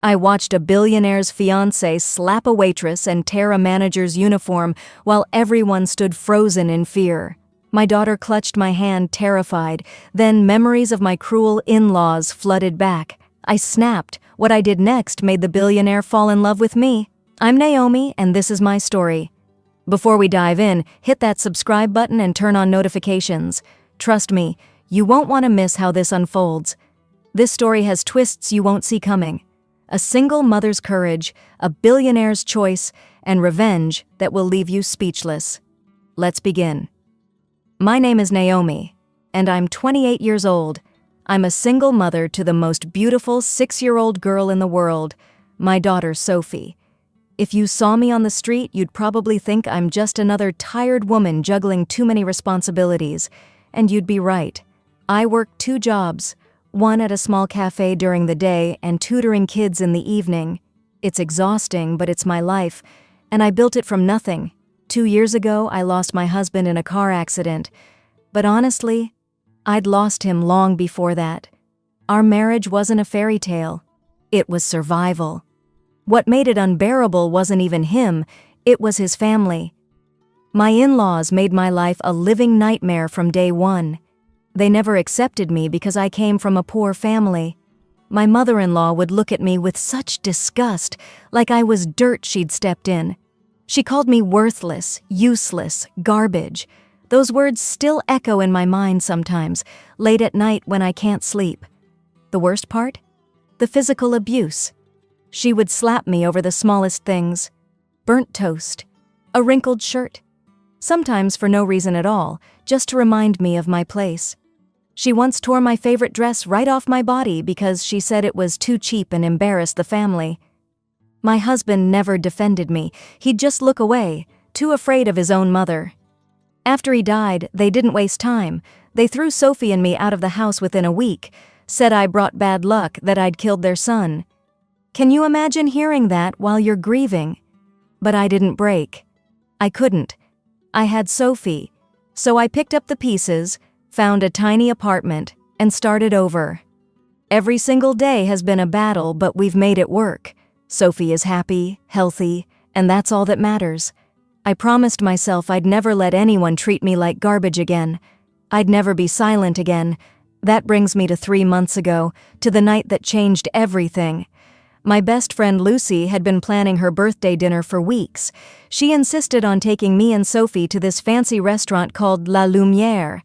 I watched a billionaire's fiancé slap a waitress and tear a manager's uniform while everyone stood frozen in fear. My daughter clutched my hand, terrified. Then memories of my cruel in-laws flooded back. I snapped. What I did next made the billionaire fall in love with me. I'm Naomi, and this is my story. Before we dive in, hit that subscribe button and turn on notifications. Trust me, you won't want to miss how this unfolds. This story has twists you won't see coming. A single mother's courage, a billionaire's choice, and revenge that will leave you speechless. Let's begin. My name is Naomi, and I'm 28 years old. I'm a single mother to the most beautiful 6-year-old girl in the world, my daughter Sophie. If you saw me on the street, you'd probably think I'm just another tired woman juggling too many responsibilities. And you'd be right. I work 2 jobs. One at a small cafe during the day and tutoring kids in the evening. It's exhausting, but it's my life, and I built it from nothing. 2 years ago, I lost my husband in a car accident, but honestly, I'd lost him long before that. Our marriage wasn't a fairy tale. It was survival. What made it unbearable wasn't even him, it was his family. My in-laws made my life a living nightmare from day one. They never accepted me because I came from a poor family. My mother-in-law would look at me with such disgust, like I was dirt she'd stepped in. She called me worthless, useless, garbage. Those words still echo in my mind sometimes, late at night when I can't sleep. The worst part? The physical abuse. She would slap me over the smallest things. Burnt toast, a wrinkled shirt. Sometimes for no reason at all, just to remind me of my place. She once tore my favorite dress right off my body because she said it was too cheap and embarrassed the family. My husband never defended me. He'd just look away, too afraid of his own mother. After he died, they didn't waste time. They threw Sophie and me out of the house within a week, said I brought bad luck, that I'd killed their son. Can you imagine hearing that while you're grieving? But I didn't break. I couldn't. I had Sophie, so I picked up the pieces, found a tiny apartment, and started over. Every single day has been a battle, but we've made it work. Sophie is happy, healthy, and that's all that matters. I promised myself I'd never let anyone treat me like garbage again. I'd never be silent again. That brings me to 3 months ago, to the night that changed everything. My best friend Lucy had been planning her birthday dinner for weeks. She insisted on taking me and Sophie to this fancy restaurant called La Lumière.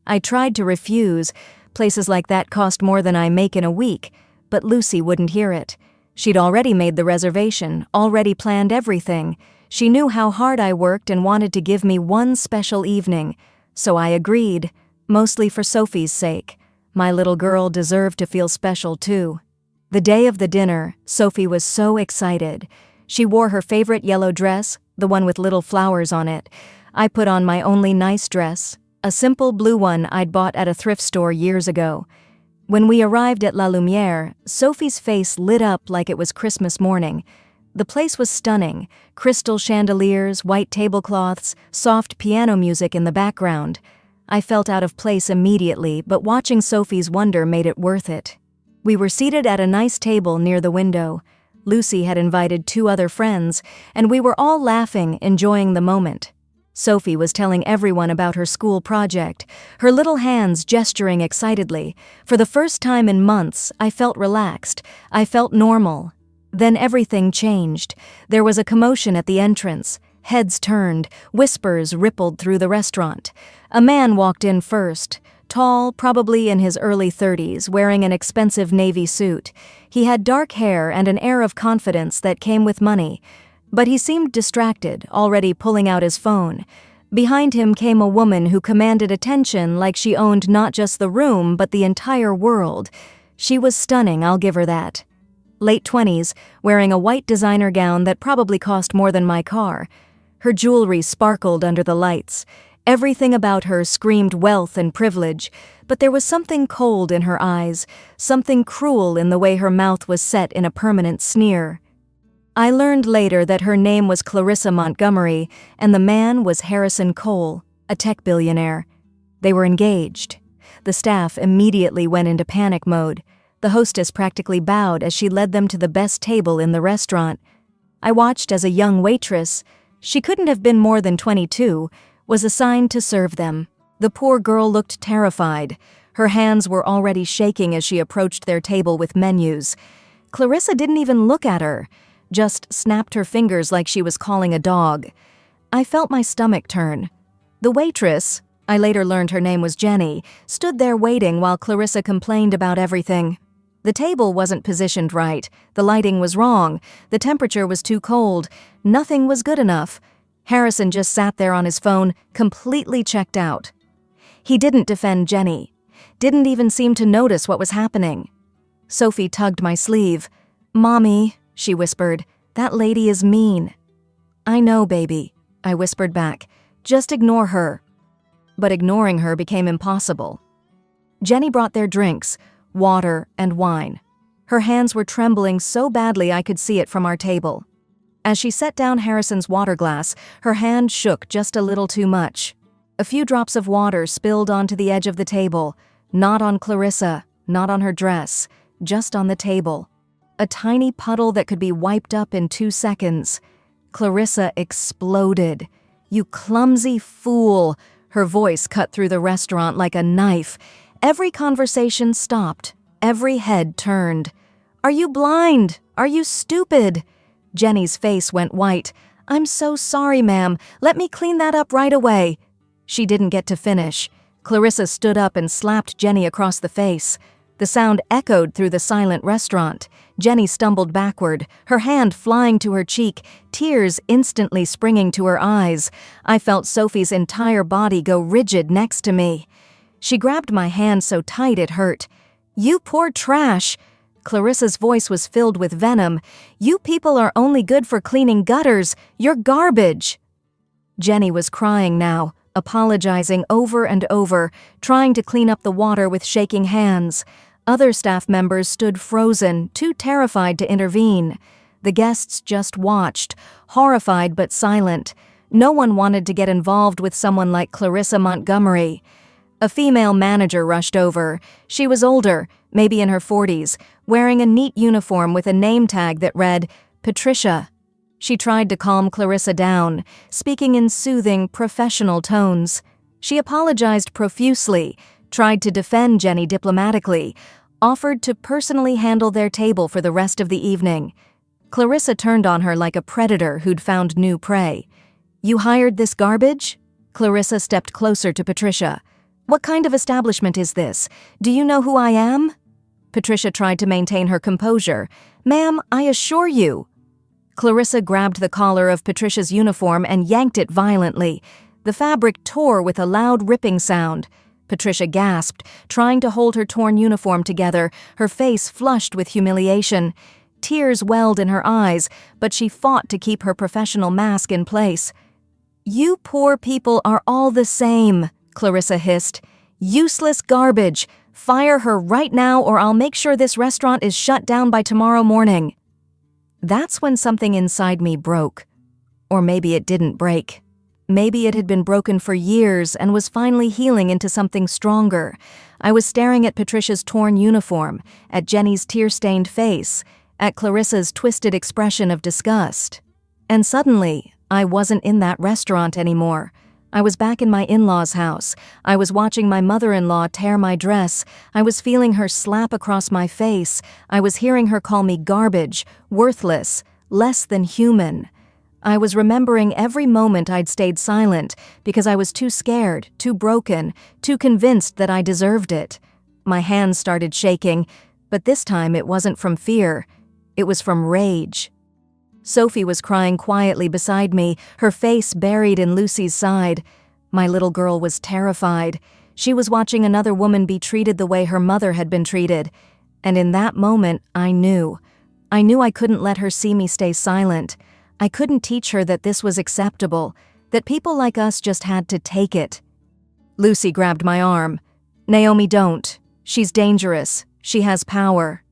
I tried to refuse. Places like that cost more than I make in a week, but Lucy wouldn't hear it. She'd already made the reservation, already planned everything. She knew how hard I worked and wanted to give me one special evening. So I agreed, mostly for Sophie's sake. My little girl deserved to feel special too. The day of the dinner, Sophie was so excited. She wore her favorite yellow dress, the one with little flowers on it. I put on my only nice dress, a simple blue one I'd bought at a thrift store years ago. When we arrived at La Lumière, Sophie's face lit up like it was Christmas morning. The place was stunning, crystal chandeliers, white tablecloths, soft piano music in the background. I felt out of place immediately, but watching Sophie's wonder made it worth it. We were seated at a nice table near the window. Lucy had invited 2 other friends, and we were all laughing, enjoying the moment. Sophie was telling everyone about her school project, her little hands gesturing excitedly. For the first time in months, I felt relaxed. I felt normal. Then everything changed. There was a commotion at the entrance. Heads turned, whispers rippled through the restaurant. A man walked in first. Tall, probably in his early 30s, wearing an expensive navy suit. He had dark hair and an air of confidence that came with money. But he seemed distracted, already pulling out his phone. Behind him came a woman who commanded attention like she owned not just the room, but the entire world. She was stunning, I'll give her that. Late 20s, wearing a white designer gown that probably cost more than my car. Her jewelry sparkled under the lights. Everything about her screamed wealth and privilege, but there was something cold in her eyes, something cruel in the way her mouth was set in a permanent sneer. I learned later that her name was Clarissa Montgomery, and the man was Harrison Cole, a tech billionaire. They were engaged. The staff immediately went into panic mode. The hostess practically bowed as she led them to the best table in the restaurant. I watched as a young waitress, she couldn't have been more than 22, was assigned to serve them. The poor girl looked terrified. Her hands were already shaking as she approached their table with menus. Clarissa didn't even look at her, just snapped her fingers like she was calling a dog. I felt my stomach turn. The waitress, I later learned her name was Jenny, stood there waiting while Clarissa complained about everything. The table wasn't positioned right, the lighting was wrong, the temperature was too cold, nothing was good enough. Harrison just sat there on his phone, completely checked out. He didn't defend Jenny, didn't even seem to notice what was happening. Sophie tugged my sleeve. "Mommy," she whispered, "that lady is mean." "I know, baby," I whispered back. "Just ignore her." But ignoring her became impossible. Jenny brought their drinks, water and wine. Her hands were trembling so badly I could see it from our table. As she set down Harrison's water glass, her hand shook just a little too much. A few drops of water spilled onto the edge of the table, not on Clarissa, not on her dress, just on the table. A tiny puddle that could be wiped up in 2 seconds. Clarissa exploded. "You clumsy fool!" Her voice cut through the restaurant like a knife. Every conversation stopped. Every head turned. "Are you blind? Are you stupid?" Jenny's face went white. "I'm so sorry, ma'am. Let me clean that up right away." She didn't get to finish. Clarissa stood up and slapped Jenny across the face. The sound echoed through the silent restaurant. Jenny stumbled backward, her hand flying to her cheek, tears instantly springing to her eyes. I felt Sophie's entire body go rigid next to me. She grabbed my hand so tight it hurt. "You poor trash!" Clarissa's voice was filled with venom. "You people are only good for cleaning gutters. You're garbage!" Jenny was crying now, apologizing over and over, trying to clean up the water with shaking hands. Other staff members stood frozen, too terrified to intervene. The guests just watched, horrified but silent. No one wanted to get involved with someone like Clarissa Montgomery. A female manager rushed over. She was older, maybe in her 40s, wearing a neat uniform with a name tag that read, Patricia. She tried to calm Clarissa down, speaking in soothing, professional tones. She apologized profusely, tried to defend Jenny diplomatically, offered to personally handle their table for the rest of the evening. Clarissa turned on her like a predator who'd found new prey. "You hired this garbage?" Clarissa stepped closer to Patricia. "What kind of establishment is this? Do you know who I am?" Patricia tried to maintain her composure. "Ma'am, I assure you." Clarissa grabbed the collar of Patricia's uniform and yanked it violently. The fabric tore with a loud ripping sound. Patricia gasped, trying to hold her torn uniform together, her face flushed with humiliation. Tears welled in her eyes, but she fought to keep her professional mask in place. "You poor people are all the same," Clarissa hissed. "Useless garbage. Fire her right now or I'll make sure this restaurant is shut down by tomorrow morning." That's when something inside me broke. Or maybe it didn't break. Maybe it had been broken for years and was finally healing into something stronger. I was staring at Patricia's torn uniform, at Jenny's tear-stained face, at Clarissa's twisted expression of disgust. And suddenly, I wasn't in that restaurant anymore. I was back in my in-laws' house. I was watching my mother-in-law tear my dress. I was feeling her slap across my face. I was hearing her call me garbage, worthless, less than human. I was remembering every moment I'd stayed silent because I was too scared, too broken, too convinced that I deserved it. My hands started shaking, but this time it wasn't from fear. It was from rage. Sophie was crying quietly beside me, her face buried in Lucy's side. My little girl was terrified. She was watching another woman be treated the way her mother had been treated. And in that moment, I knew. I knew I couldn't let her see me stay silent. I couldn't teach her that this was acceptable, that people like us just had to take it. Lucy grabbed my arm. "Naomi, don't. She's dangerous. She has power."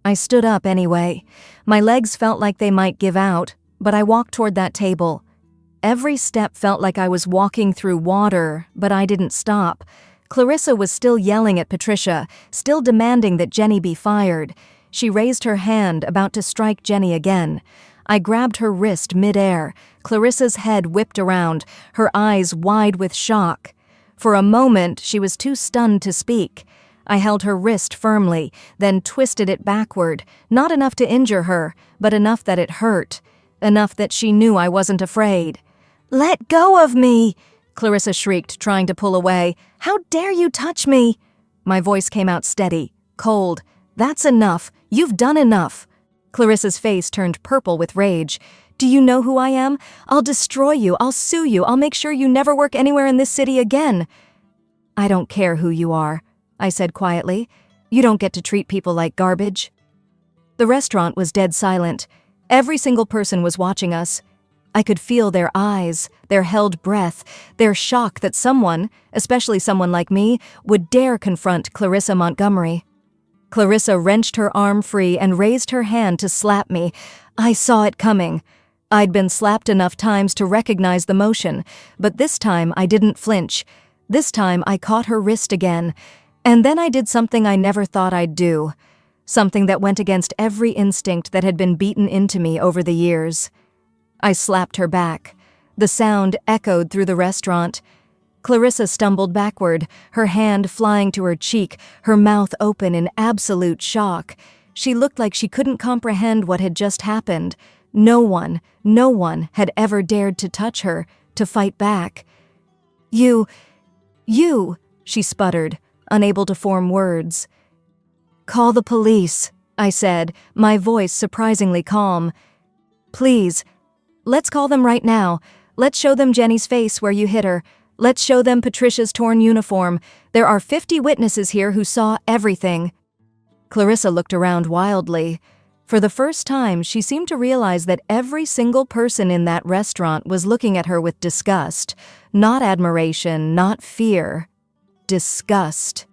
I stood up anyway. My legs felt like they might give out, but I walked toward that table. Every step felt like I was walking through water, but I didn't stop. Clarissa was still yelling at Patricia, still demanding that Jenny be fired. She raised her hand, about to strike Jenny again. I grabbed her wrist mid-air. Clarissa's head whipped around, her eyes wide with shock. For a moment, she was too stunned to speak. I held her wrist firmly, then twisted it backward, not enough to injure her, but enough that it hurt, enough that she knew I wasn't afraid. "Let go of me!" Clarissa shrieked, trying to pull away. "How dare you touch me?" My voice came out steady, cold. "That's enough. You've done enough." Clarissa's face turned purple with rage. "Do you know who I am? I'll destroy you. I'll sue you. I'll make sure you never work anywhere in this city again." "I don't care who you are," I said quietly. "You don't get to treat people like garbage." The restaurant was dead silent. Every single person was watching us. I could feel their eyes, their held breath, their shock that someone, especially someone like me, would dare confront Clarissa Montgomery. Clarissa wrenched her arm free and raised her hand to slap me. I saw it coming. I'd been slapped enough times to recognize the motion, but this time I didn't flinch. This time I caught her wrist again. And then I did something I never thought I'd do. Something that went against every instinct that had been beaten into me over the years. I slapped her back. The sound echoed through the restaurant. Clarissa stumbled backward, her hand flying to her cheek, her mouth open in absolute shock. She looked like she couldn't comprehend what had just happened. No one had ever dared to touch her, to fight back. You, she sputtered, unable to form words. "Call the police," I said, my voice surprisingly calm. "Please, let's call them right now. Let's show them Jenny's face where you hit her. Let's show them Patricia's torn uniform. There are 50 witnesses here who saw everything." Clarissa looked around wildly. For the first time, she seemed to realize that every single person in that restaurant was looking at her with disgust. Not admiration, not fear. Disgust.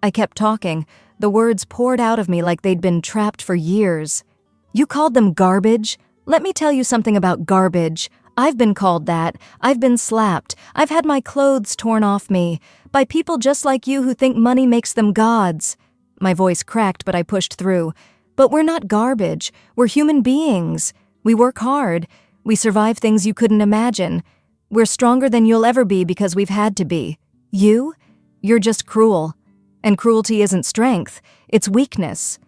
I kept talking. The words poured out of me like they'd been trapped for years. "You called them garbage? Let me tell you something about garbage. I've been called that. I've been slapped. I've had my clothes torn off me. By people just like you who think money makes them gods." My voice cracked, but I pushed through. "But we're not garbage. We're human beings. We work hard. We survive things you couldn't imagine. We're stronger than you'll ever be because we've had to be. You're just cruel. And cruelty isn't strength, it's weakness."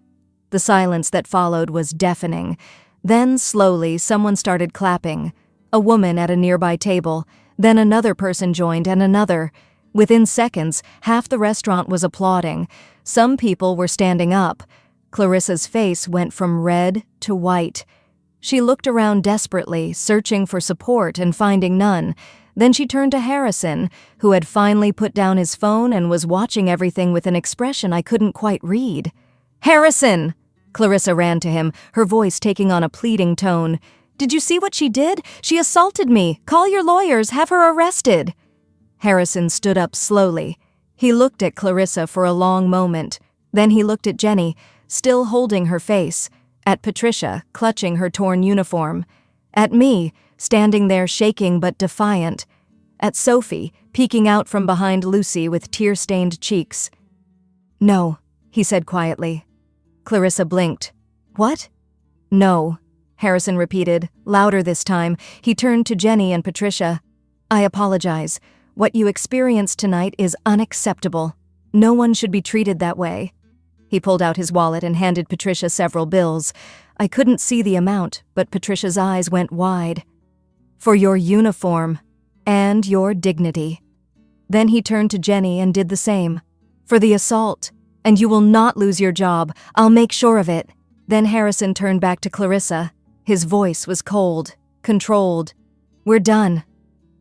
The silence that followed was deafening. Then, slowly, someone started clapping. A woman at a nearby table. Then another person joined, and another. Within seconds, half the restaurant was applauding. Some people were standing up. Clarissa's face went from red to white. She looked around desperately, searching for support and finding none. Then she turned to Harrison, who had finally put down his phone and was watching everything with an expression I couldn't quite read. "Harrison!" Clarissa ran to him, her voice taking on a pleading tone. "Did you see what she did? She assaulted me. Call your lawyers. Have her arrested." Harrison stood up slowly. He looked at Clarissa for a long moment. Then he looked at Jenny, still holding her face, at Patricia, clutching her torn uniform, at me, standing there shaking but defiant, at Sophie, peeking out from behind Lucy with tear-stained cheeks. "No," he said quietly. Clarissa blinked. "What?" "No," Harrison repeated, louder this time. He turned to Jenny and Patricia. "I apologize. What you experienced tonight is unacceptable. No one should be treated that way." He pulled out his wallet and handed Patricia several bills. I couldn't see the amount, but Patricia's eyes went wide. "For your uniform and your dignity." Then he turned to Jenny and did the same. "For the assault, and you will not lose your job. I'll make sure of it." Then Harrison turned back to Clarissa. His voice was cold, controlled. "We're done."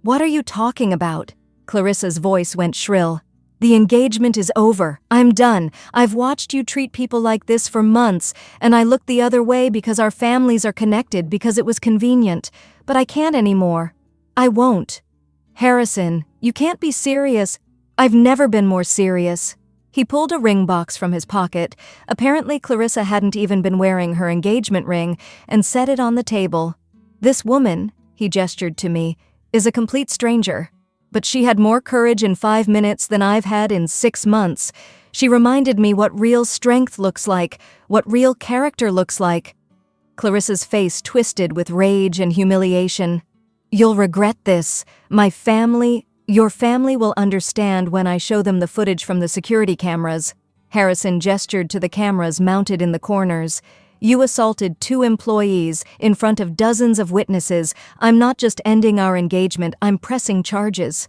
"What are you talking about?" Clarissa's voice went shrill. "The engagement is over. I'm done. I've watched you treat people like this for months, and I looked the other way because our families are connected, because it was convenient. But I can't anymore. I won't." "Harrison, you can't be serious." "I've never been more serious." He pulled a ring box from his pocket. Apparently Clarissa hadn't even been wearing her engagement ring, and set it on the table. "This woman," he gestured to me, "is a complete stranger. But she had more courage in 5 minutes than I've had in 6 months. She reminded me what real strength looks like, what real character looks like. Clarissa's face twisted with rage and humiliation. You'll regret this. Your family will understand when I show them the footage from the security cameras. Harrison gestured to the cameras mounted in the corners. You assaulted 2 employees in front of dozens of witnesses. I'm not just ending our engagement, I'm pressing charges.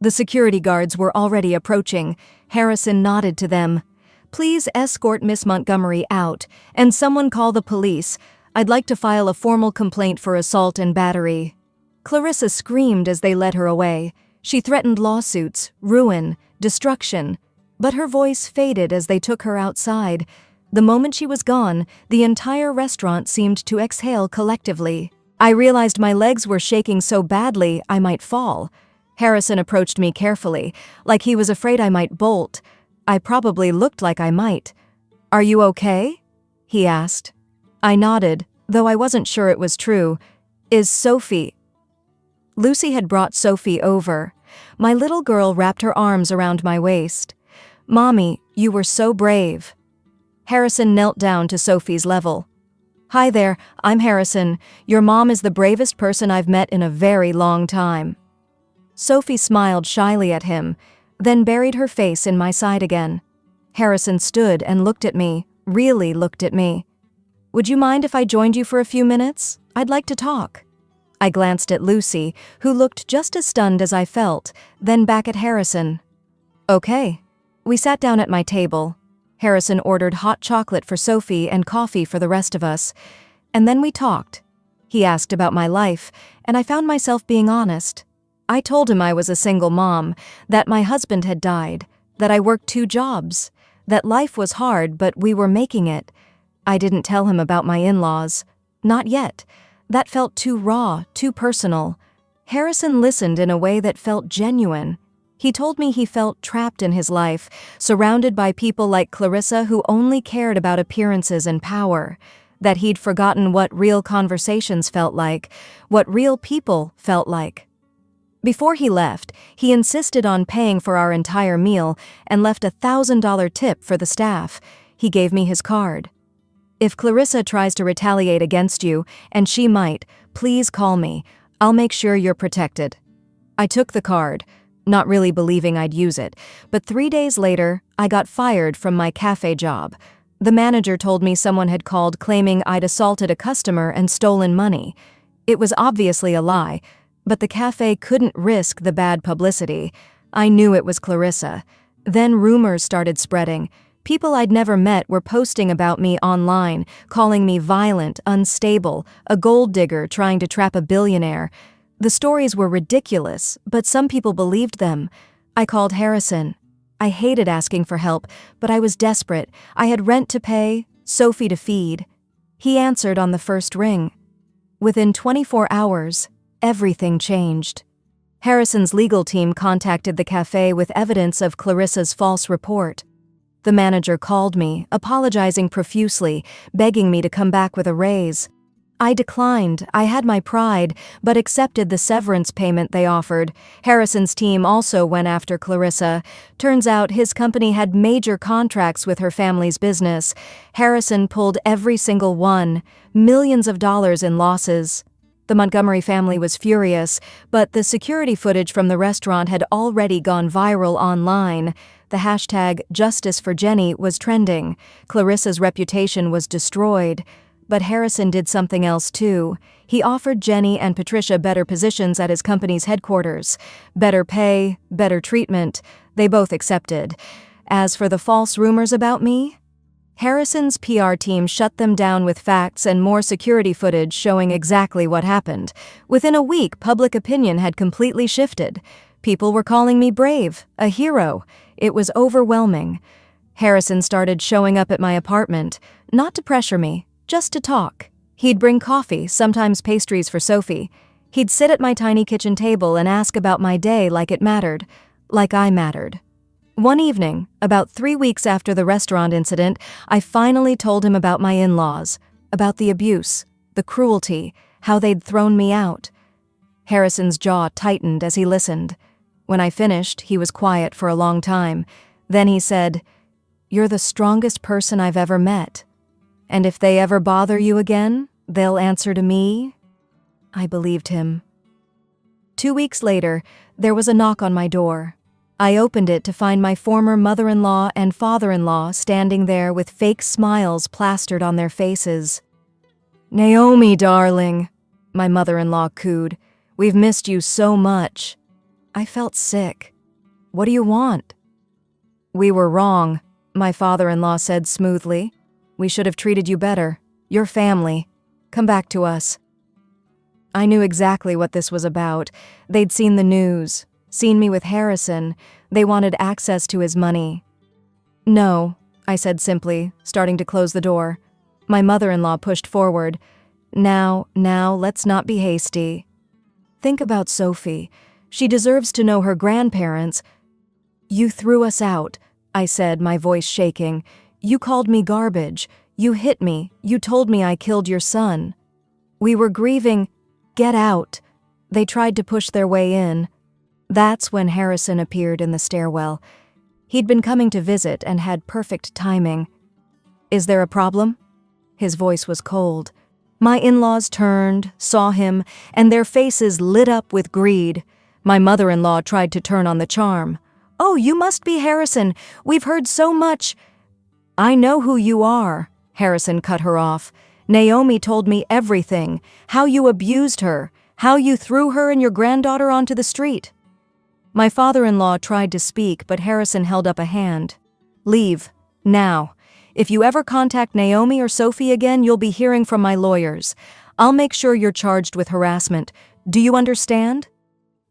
The security guards were already approaching. Harrison nodded to them. Please escort Miss Montgomery out, and someone call the police. I'd like to file a formal complaint for assault and battery. Clarissa screamed as they led her away. She threatened lawsuits, ruin, destruction. But her voice faded as they took her outside. The moment she was gone, the entire restaurant seemed to exhale collectively. I realized my legs were shaking so badly I might fall. Harrison approached me carefully, like he was afraid I might bolt. I probably looked like I might. Are you okay? He asked. I nodded, though I wasn't sure it was true. Is Sophie... Lucy had brought Sophie over. My little girl wrapped her arms around my waist. Mommy, you were so brave. Harrison knelt down to Sophie's level. Hi there, I'm Harrison. Your mom is the bravest person I've met in a very long time. Sophie smiled shyly at him, then buried her face in my side again. Harrison stood and looked at me, really looked at me. Would you mind if I joined you for a few minutes? I'd like to talk. I glanced at Lucy, who looked just as stunned as I felt, then back at Harrison. Okay. We sat down at my table. Harrison ordered hot chocolate for Sophie and coffee for the rest of us. And then we talked. He asked about my life, and I found myself being honest. I told him I was a single mom, that my husband had died, that I worked 2 jobs, that life was hard but we were making it. I didn't tell him about my in-laws. Not yet. That felt too raw, too personal. Harrison listened in a way that felt genuine. He told me he felt trapped in his life, surrounded by people like Clarissa who only cared about appearances and power, that he'd forgotten what real conversations felt like, what real people felt like. Before he left, he insisted on paying for our entire meal and left a $1,000 tip for the staff. He gave me his card. If Clarissa tries to retaliate against you, and she might, please call me. I'll make sure you're protected. I took the card, not really believing I'd use it, but 3 days later, I got fired from my cafe job. The manager told me someone had called claiming I'd assaulted a customer and stolen money. It was obviously a lie, but the cafe couldn't risk the bad publicity. I knew it was Clarissa. Then rumors started spreading. People I'd never met were posting about me online, calling me violent, unstable, a gold digger trying to trap a billionaire. The stories were ridiculous, but some people believed them. I called Harrison. I hated asking for help, but I was desperate. I had rent to pay, Sophie to feed. He answered on the first ring. Within 24 hours, everything changed. Harrison's legal team contacted the cafe with evidence of Clarissa's false report. The manager called me, apologizing profusely, begging me to come back with a raise. I declined. I had my pride, but accepted the severance payment they offered. Harrison's team also went after Clarissa. Turns out his company had major contracts with her family's business. Harrison pulled every single one, millions of dollars in losses. The Montgomery family was furious, but the security footage from the restaurant had already gone viral online. The hashtag Justice for Jenny was trending. Clarissa's reputation was destroyed. But Harrison did something else too. He offered Jenny and Patricia better positions at his company's headquarters. Better pay, better treatment. They both accepted. As for the false rumors about me, Harrison's PR team shut them down with facts and more security footage showing exactly what happened. Within a week, public opinion had completely shifted. People were calling me brave, a hero. It was overwhelming. Harrison started showing up at my apartment, not to pressure me, just to talk. He'd bring coffee, sometimes pastries for Sophie. He'd sit at my tiny kitchen table and ask about my day like it mattered, like I mattered. One evening, about 3 weeks after the restaurant incident, I finally told him about my in-laws, about the abuse, the cruelty, how they'd thrown me out. Harrison's jaw tightened as he listened. When I finished, he was quiet for a long time. Then he said, "You're the strongest person I've ever met. And if they ever bother you again, they'll answer to me." I believed him. 2 weeks later, there was a knock on my door. I opened it to find my former mother-in-law and father-in-law standing there with fake smiles plastered on their faces. "Naomi, darling," my mother-in-law cooed. "We've missed you so much." I felt sick. "What do you want?" "We were wrong," my father-in-law said smoothly. "We should have treated you better. Your family. Come back to us." I knew exactly what this was about. They'd seen the news, seen me with Harrison. They wanted access to his money. "No," I said simply, starting to close the door. My mother-in-law pushed forward. Now, let's not be hasty. Think about Sophie. She deserves to know her grandparents." "You threw us out," I said, my voice shaking. "You called me garbage. You hit me. You told me I killed your son. We were grieving." "Get out." They tried to push their way in. That's when Harrison appeared in the stairwell. He'd been coming to visit and had perfect timing. "Is there a problem?" His voice was cold. My in-laws turned, saw him, and their faces lit up with greed. My mother-in-law tried to turn on the charm. "Oh, you must be Harrison. We've heard so much." "I know who you are," Harrison cut her off. "Naomi told me everything, how you abused her, how you threw her and your granddaughter onto the street." My father-in-law tried to speak, but Harrison held up a hand. "Leave, now. If you ever contact Naomi or Sophie again, you'll be hearing from my lawyers. I'll make sure you're charged with harassment. Do you understand?"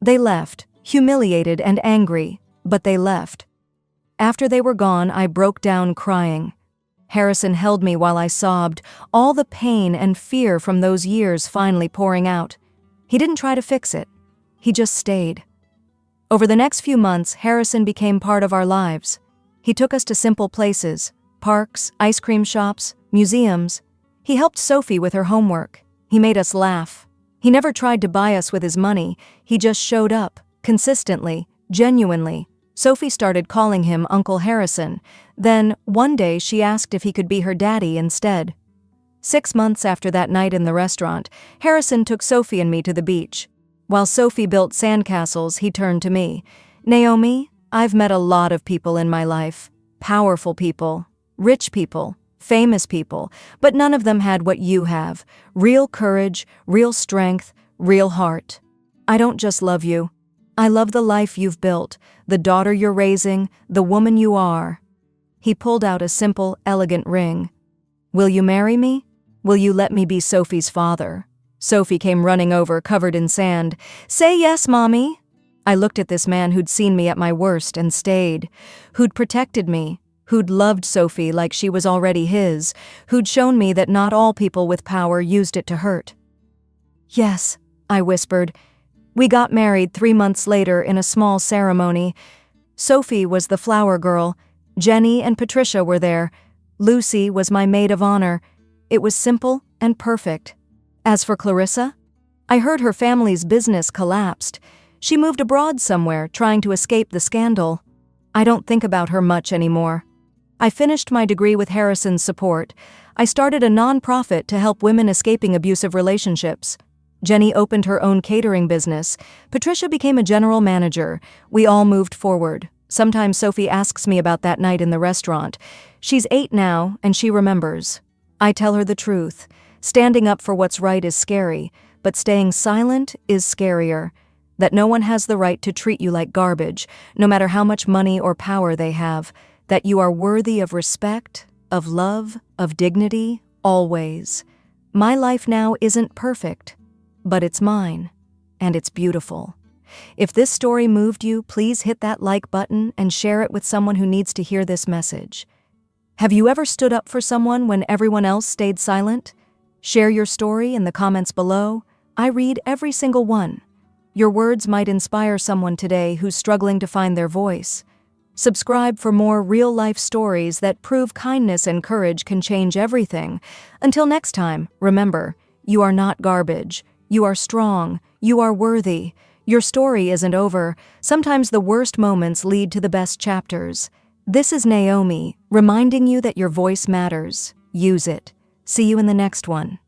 They left, humiliated and angry, but they left. After they were gone, I broke down crying. Harrison held me while I sobbed, all the pain and fear from those years finally pouring out. He didn't try to fix it. He just stayed. Over the next few months, Harrison became part of our lives. He took us to simple places, parks, ice cream shops, museums. He helped Sophie with her homework. He made us laugh. He never tried to buy us with his money. He just showed up, consistently, genuinely. Sophie started calling him Uncle Harrison. Then, one day, she asked if he could be her daddy instead. 6 months after that night in the restaurant, Harrison took Sophie and me to the beach. While Sophie built sandcastles, he turned to me. "Naomi, I've met a lot of people in my life. Powerful people, rich people, famous people, but none of them had what you have. Real courage, real strength, real heart. I don't just love you. I love the life you've built, the daughter you're raising, the woman you are." He pulled out a simple, elegant ring. "Will you marry me? Will you let me be Sophie's father?" Sophie came running over, covered in sand. "Say yes, Mommy." I looked at this man who'd seen me at my worst and stayed, who'd protected me, who'd loved Sophie like she was already his, who'd shown me that not all people with power used it to hurt. "Yes," I whispered. We got married 3 months later in a small ceremony. Sophie was the flower girl. Jenny and Patricia were there. Lucy was my maid of honor. It was simple and perfect. As for Clarissa, I heard her family's business collapsed. She moved abroad somewhere, trying to escape the scandal. I don't think about her much anymore. I finished my degree with Harrison's support. I started a nonprofit to help women escaping abusive relationships. Jenny opened her own catering business. Patricia became a general manager. We all moved forward. Sometimes Sophie asks me about that night in the restaurant. She's 8 now, and she remembers. I tell her the truth. Standing up for what's right is scary, but staying silent is scarier. That no one has the right to treat you like garbage, no matter how much money or power they have. That you are worthy of respect, of love, of dignity, always. My life now isn't perfect, but it's mine, and it's beautiful. If this story moved you, please hit that like button and share it with someone who needs to hear this message. Have you ever stood up for someone when everyone else stayed silent? Share your story in the comments below. I read every single one. Your words might inspire someone today who's struggling to find their voice. Subscribe for more real-life stories that prove kindness and courage can change everything. Until next time, remember, you are not garbage. You are strong. You are worthy. Your story isn't over. Sometimes the worst moments lead to the best chapters. This is Naomi, reminding you that your voice matters. Use it. See you in the next one.